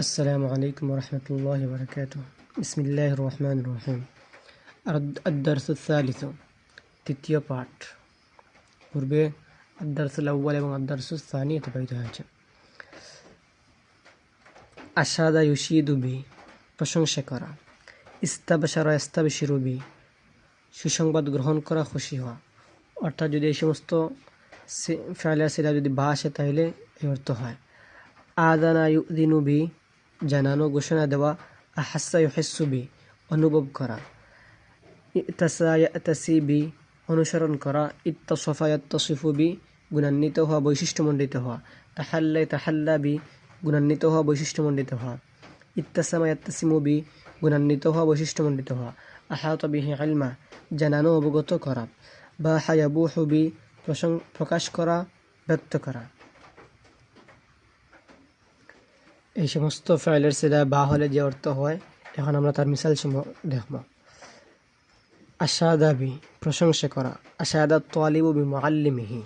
السلام عليكم ورحمة الله وبركاته. بسم الله الرحمن الرحيم. الدرس الثالث তৃতীয় পাঠ। পূর্বে الدرس الأول এবং الدرس الثاني প্রবাহিত হয়েছে। আশাদা ইউশিদু বি প্রশংসা করা, ইস্তাবশারা ইস্তাবশিরু বি সুসংবাদ গ্রহণ করা, খুশি হওয়া। অর্থাৎ যদি এই সমস্ত ফাইলের সিলা যদি বা আসে তাহলে এই অর্থ হয়। আদানা ইউদিনু বি জানানো, ঘোষণা দেওয়া। আহাসা ইউহিসু বি অনুভব করা। ইতাসা ইয়াতাসি বি অনুসরণ করা। ইত্তাসাফা ইয়াত্তাসিফু বি গুণান্বিত হওয়া, বৈশিষ্ট্যমণ্ডিত হওয়া। তাহাল্লা তাহাল্লা বি গুণান্বিত হওয়া, বৈশিষ্ট্যমণ্ডিত হওয়া। ইত্তাসামা ইয়াত্তাসিমু বি গুণান্বিত হওয়া, বৈশিষ্ট্যমণ্ডিত হওয়া। আহাতা বিহি ইলমা জানানো, অবগত করা। বা হায়াবুহু বি প্রকাশ করা, ব্যক্ত করা। এই সমস্ত ফাইলের সিলা বা হলে যে অর্থ হয়, এখন আমরা তার মিসাল সমূহ দেখব। আশাদা বি প্রশংসা করা। আশাদা তালিবু বি মুআল্লিমিহি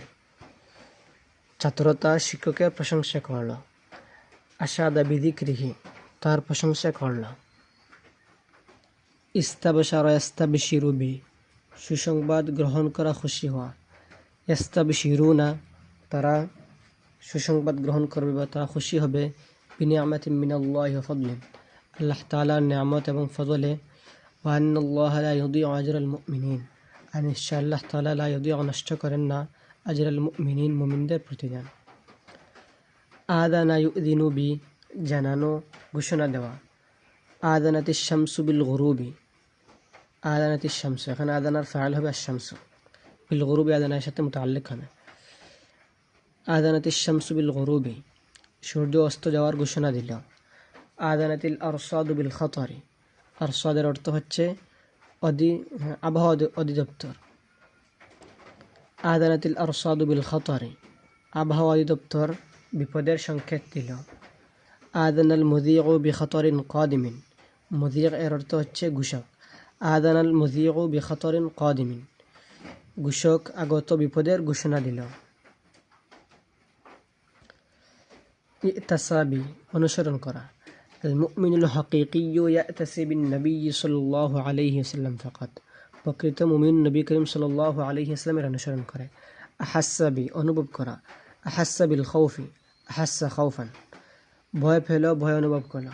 ছাত্রতা শিক্ষকের প্রশংসা করল। আশাদা বিযিকরিহি তার প্রশংসা করল। ইস্তাবশারা ইস্তাবশিরু বি সুসংবাদ গ্রহণ করা, খুশি হওয়া। ইস্তাবশিরুনা তারা সুসংবাদ গ্রহণ করবে বা তারা খুশি হবে। বিনিআমাতিন মিনাল্লাহি ওয়া ফাদলিন আল্লাহ তাআলার নিয়ামত এবং ফজলে। ওয়া আন্নাল্লাহা লা ইউদিউ আজরাল মুমিনিন আর নিশ্চয় আল্লাহ তাআলা লা ইউদিউ নষ্ট করেন না আজরাল মুমিনিন মুমিনদের প্রতিদান। আদানা ইউদিনু বি জানানো, ঘোষণা দেওয়া। আদানাতিশ শামসু বিল গুরুবি আদানাতিশ শামসু এখানে আদানার ফাইল হবে আশ-শামসু, বিল গুরুবি আদানার সাথে মুতাআল্লিক হবে। আদানাতিশ শামসু বিল গুরুবি সূর্য অস্ত যাওয়ার ঘোষণা দিল। আদানাতিল আরসাদু বিল খাতারি আরসাদের অর্থ হচ্ছে আবহাওয়া অধিদপ্তর। আদানাতিল আরসাদু বিল খাতারি আবহাওয়া অধিদপ্তর বিপদের সংকেত দিল। আদানাল মুযিউ বি খাতারিন কাদিমিন মুযিউ এর অর্থ হচ্ছে ঘোষক। আদানাল মুযিউ বি খাতারিন কাদিমিন ঘোষক আগত বিপদের ঘোষণা দিল। ইতাসাবি অনুসরণ করা। আল মুমিনুল হাকিকিয়্যু ইয়াতাসি বিন নবী সাল্লাল্লাহু আলাইহি ওয়াসাল্লাম ফাকাত প্রকৃত মুমিন নবী করিম সাল্লাল্লাহু আলাইহি ওয়াসাল্লামের অনুসরণ করে। আহাসসাবি অনুভব করা। আহাসসা বিল খাউফি আহাসসা খাউফান ভয় পেল, ভয় অনুভব করল।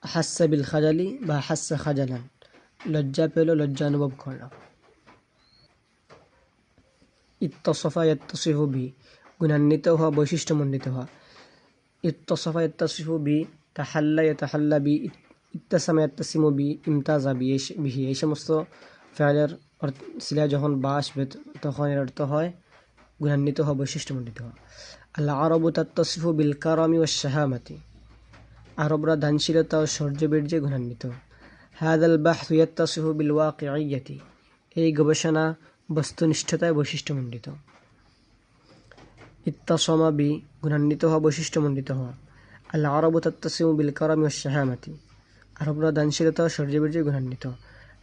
আহাসসা বিল খাজালি বা আহাসসা খাজালান লজ্জা পেল, লজ্জা অনুভব করল। ইত্তাসাফা ইয়াত্তাসিফু বি গুণান্বিত হওয়া, বৈশিষ্ট্যমণ্ডিত হওয়া। ইত্তাসাফা ইয়াত্তাসিফু বি তাহাল্লা ইয়াতাহাল্লা বি ইত্তাসামা ইয়াত্তাসিমু বি ইমতাজা বিহি এই সমস্ত ফাইলের সিলা যখন বা আসবে তখন এর অর্থ হয় গুণান্বিত হওয়া, বৈশিষ্ট্যমণ্ডিত হওয়া। আল আরবু তাত্তাসিফু বিল কারামি ওয়াশ শাহামাতি আরবরা দানশীলতা ও শৌর্যবীর্যে গুণান্বিত। হাদাল বাহথু ইয়াত্তাসিফু বিল ওয়াকিইয়্যাতি এই গবেষণা বস্তুনিষ্ঠতায় বৈশিষ্ট্যমণ্ডিত। ইত্তাসামা বি গুণান্বিত হওয়া, বৈশিষ্ট্যমণ্ডিত হওয়া। আল আরবু তাত্তাসিমু বিল কারামি ওয়াশ শাহামাতি আরবরা দানশীলতা ও শৌর্যবীর্যে গুণান্বিত।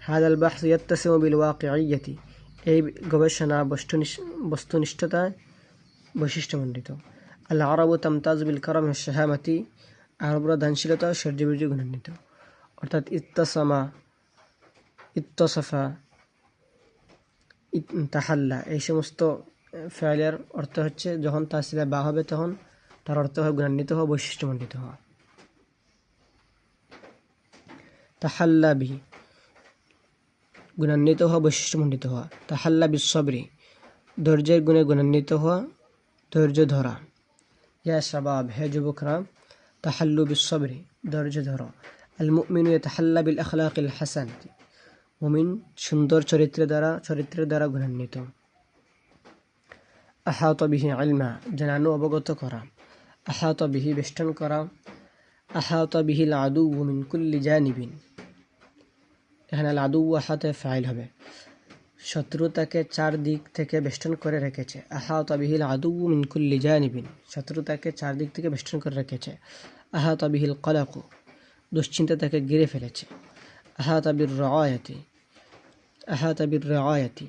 হাদাল বাহথু ইয়াত্তাসিমু বিল ওয়াকিইয়্যাতি এই গবেষণা বস্তুনিষ্ঠতায় বৈশিষ্ট্যমণ্ডিত। আল আরবু তামতাজু বিল কারামি ওয়াশ শাহামাতি আরবরা দানশীলতা ও শৌর্যবীর্যে গুণান্বিত। অর্থাৎ ইত্তাসামা, ইত্তাসাফা, তাহাল্লা এই সমস্ত ফাইলের অর্থ হচ্ছে যখন তার সিলা বা হবে তখন তার অর্থ হয় গুণান্বিত হওয়া, বৈশিষ্ট্যমণ্ডিত হওয়া। তাহাল্লা বি গুণান্বিত হওয়া, বৈশিষ্ট্যমণ্ডিত হওয়া। তাহাল্লা বিস সবরি ধৈর্যের গুণে গুণান্বিত হওয়া, ধৈর্য ধরা। ইয়া শাবাব হে যুবকরা, তাহাল্লু বিস সবরি ধৈর্য ধরো। আল মুমিনু ইয়াতাহাল্লা বিল আখলাকিল হাসানাতি মুমিন সুন্দর চরিত্রের দ্বারা গুণান্বিত। আহাতা বিহি ইলমা জানানো, অবগত করা। আহাতা বিহি বেষ্টন করা। আহাতা বিহিল আদুউ মিন কুল্লি জানিবিন এখানে আল আদুউ আহাতে ফাইল হবে। শত্রু তাকে চারদিক থেকে বেষ্টন করে রেখেছে। আহাতা বিহিল আদুউ মিন কুল্লি জানিবিন শত্রু তাকে চারদিক থেকে বেষ্টন করে রেখেছে। আহাতা বিহিল কলাকু দুশ্চিন্তা তাকে ঘিরে ফেলেছে। আহাতা বির রাআয়াতি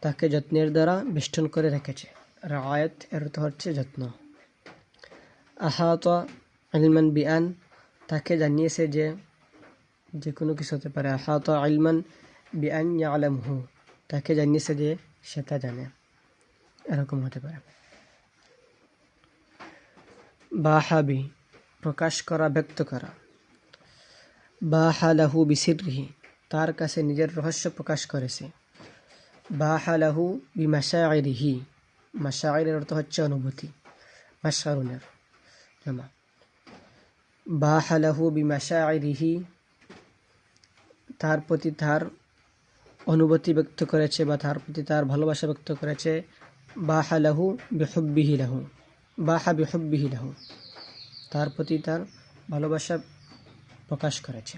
তাকে যত্নের দ্বারা বেষ্টন করে রেখেছে। রাআয়াত এর অর্থ হচ্ছে যত্ন। আহাতা ইলমান বিআন তাকে জানিয়েছে যে যে কোনো কিছু হতে পারে। আহাতা ইলমান বিআন ইয়ালামহু তাকে জানিয়েছে যে সে তা জানে, এরকম হতে পারে। বাহাবি প্রকাশ করা, ব্যক্ত করা। বাহালাহু বিসিররিহি তার কাছে নিজের রহস্য প্রকাশ করেছে। বাহালাহু বিমাশাইরিহি মাশাইরের অর্থ হচ্ছে অনুভূতি, মাশারুনের জমা। বাহালাহু বিমাশাইরিহি তার প্রতি তার অনুভূতি ব্যক্ত করেছে বা তার প্রতি তার ভালোবাসা ব্যক্ত করেছে। বাহালাহু বিহুব্বিহি লাহু বাহা বিহুব্বিহি লাহু তার প্রতি তার ভালোবাসা প্রকাশ করেছে।